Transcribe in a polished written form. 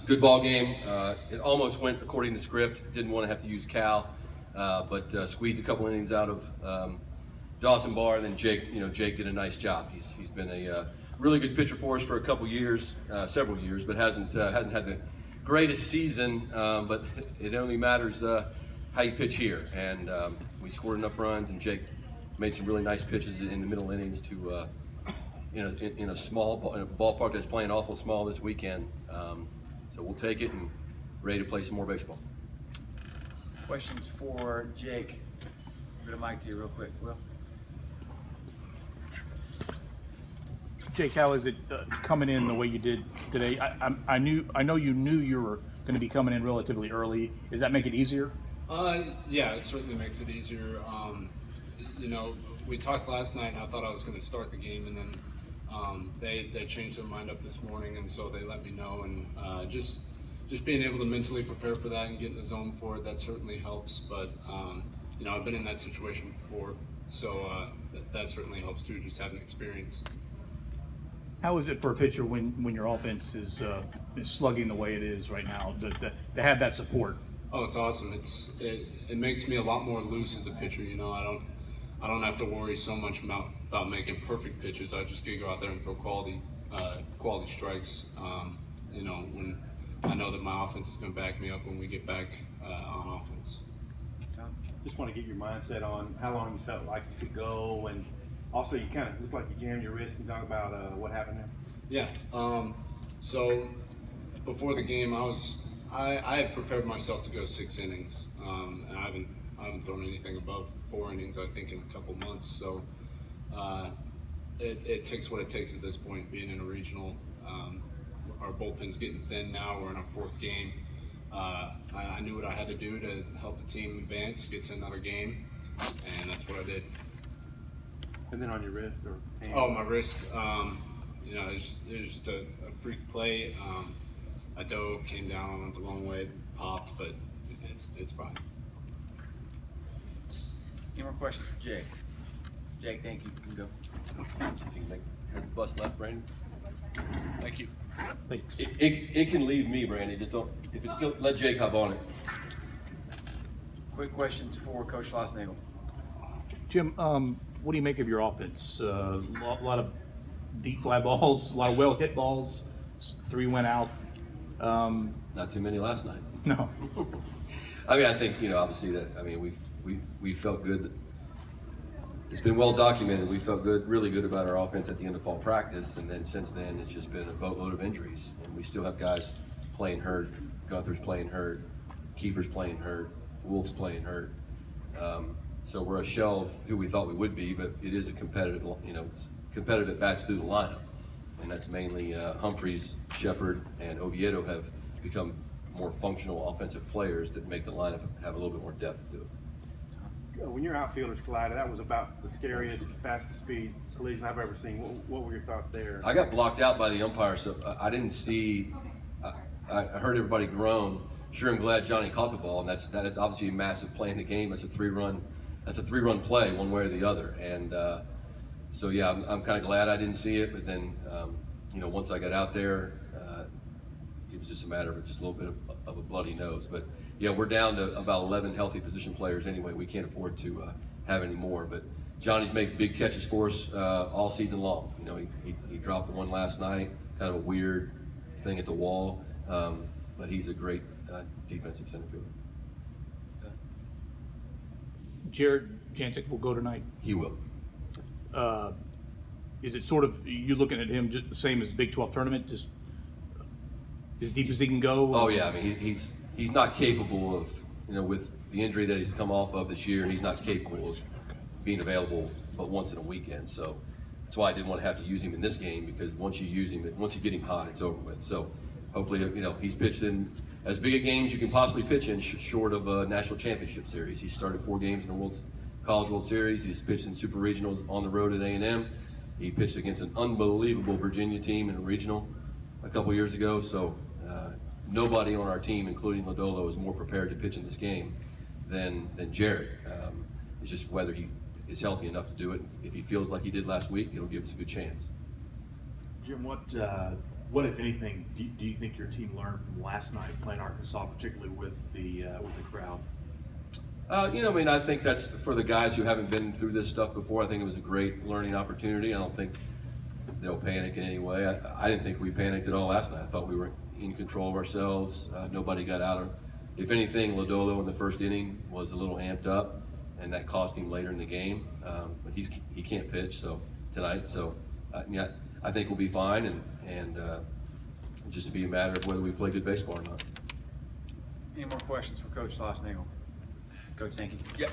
Good ball game. It almost went according to script. Didn't want to have to use Cal, but squeezed a couple innings out of Dawson Barr, and then Jake. Jake did a nice job. He's been a really good pitcher for us for a couple years, several years, but hasn't had the greatest season. But it only matters how you pitch here, and we scored enough runs, and Jake made some really nice pitches in the middle innings to. In a ballpark that's playing awful small this weekend. So we'll take it and ready to play some more baseball. Questions for Jake? Give a mic to you real quick, Will. Jake, how is it coming in the way you did today? I know you knew you were going to be coming in relatively early. Does that make it easier? Yeah, it certainly makes it easier. We talked last night, and I thought I was going to start the game, and then they changed their mind up this morning, and so they let me know. And just being able to mentally prepare for that and get in the zone for it, that certainly helps. But I've been in that situation before, so that certainly helps too. Just having experience. How is it for a pitcher when your offense is slugging the way it is right now to have that support? Oh, it's awesome. It makes me a lot more loose as a pitcher. I don't have to worry so much about making perfect pitches. I just get to go out there and throw quality strikes. When I know that my offense is going to back me up when we get back on offense. Just want to get your mindset on how long you felt like you could go, and also you kind of looked like you jammed your wrist. Can you talk about what happened there? Yeah. So before the game, I had prepared myself to go 6 innings, and I haven't thrown anything above 4 innings, I think, in a couple months. So it takes what it takes at this point, being in a regional. Our bullpen's getting thin now. We're in our 4th game. I knew what I had to do to help the team advance, get to another game, and that's what I did. And then on your wrist or hand? Oh, my wrist. It was just a freak play. I dove, came down on it the wrong way, popped, but it's fine. Any more questions for Jake? Jake, thank you. You can go. See if you can make the bus left, Brandon. Thank you. Thanks. It can leave me, Brandon. Just don't. If it's still, let Jake hop on it. Quick questions for Coach Schlossnagle. Jim, what do you make of your offense? A lot of deep fly balls, a lot of well hit balls. 3 went out. Not too many last night. No. I think obviously that. We felt good. It's been well documented. We felt good, really good about our offense at the end of fall practice, and then since then it's just been a boatload of injuries, and we still have guys playing hurt. Gunther's playing hurt. Kiefer's playing hurt. Wolf's playing hurt. So we're a shell of who we thought we would be, but it is a competitive at bats through the lineup, and that's mainly Humphreys, Shepard, and Oviedo have become more functional offensive players that make the lineup have a little bit more depth to it. When your outfielders collided, that was about the scariest, fastest speed collision I've ever seen. What were your thoughts there? I got blocked out by the umpire, so I didn't see. I heard everybody groan. Sure, I'm glad Johnny caught the ball, and that is obviously a massive play in the game. That's a 3-run play, one way or the other. And so yeah, I'm kind of glad I didn't see it. But then once I got out there, it was just a matter of just a little bit of a bloody nose. But yeah, we're down to about 11 healthy position players anyway. We can't afford to have any more. But Johnny's made big catches for us all season long. He dropped one last night, kind of a weird thing at the wall. But he's a great defensive center fielder. Jared Jancic will go tonight. He will. Is it sort of you looking at him just the same as Big 12 tournament, just as deep as he can go? Oh yeah, he's not capable of with the injury that he's come off of this year. He's not capable of being available but once in a weekend. So that's why I didn't want to have to use him in this game, because once you get him hot, it's over with. So hopefully he's pitched in as big a game as you can possibly pitch in, short of a national championship series. He started 4 games in the College World Series. He's pitched in super regionals on the road at A&M. He pitched against an unbelievable Virginia team in a regional a couple years ago. So nobody on our team, including Lodolo, is more prepared to pitch in this game than Jared. It's just whether he is healthy enough to do it. If he feels like he did last week, it'll give us a good chance. Jim, what What, if anything, do you think your team learned from last night playing Arkansas, particularly with the crowd? I think that's for the guys who haven't been through this stuff before. I think it was a great learning opportunity. I don't think they'll panic in any way. I didn't think we panicked at all last night. I thought we were in control of ourselves. Nobody got out of. If anything, Lodolo in the first inning was a little amped up, and that cost him later in the game. But he can't pitch tonight. So I think we'll be fine, and just be a matter of whether we play good baseball or not. Any more questions for Coach Schlossnagle? Coach, thank you. Yep.